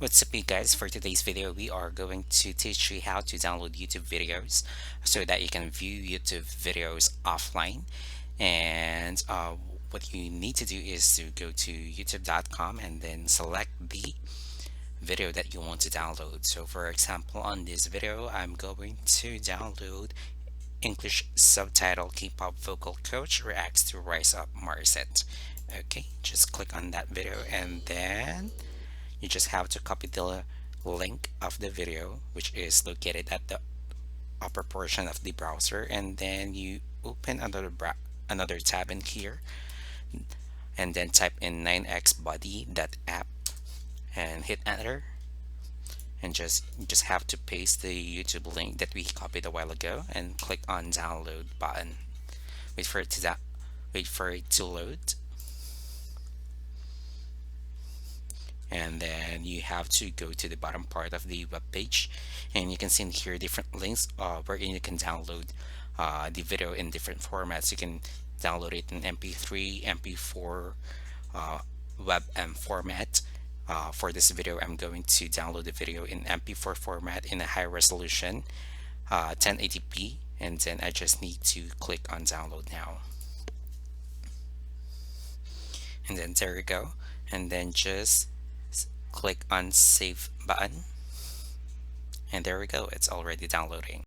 What's up, you guys? For today's video, we are going to teach you how to download YouTube videos so that you can view YouTube videos offline. And what you need to do is to go to youtube.com and then select the video that you want to download. So, for example, on this video, I'm going to download English subtitle K-pop vocal coach reacts to Rise Up Marset. Okay, just click on that video and then you just have to copy the link of the video, which is located at the upper portion of the browser, and then you open another tab in here and then type in 9xbody.app and hit enter, and just have to paste the YouTube link that we copied a while ago and click on download button. Wait for it to wait for it to load, and then you have to go to the bottom part of the web page, and you can see in here different links wherein you can download the video in different formats. You can download it in MP3, MP4, WebM format. For this video, I'm going to download the video in MP4 format in a high resolution 1080p, and then I just need to click on download now, and then there you go, and then just click on save button, and there we go, it's already downloading.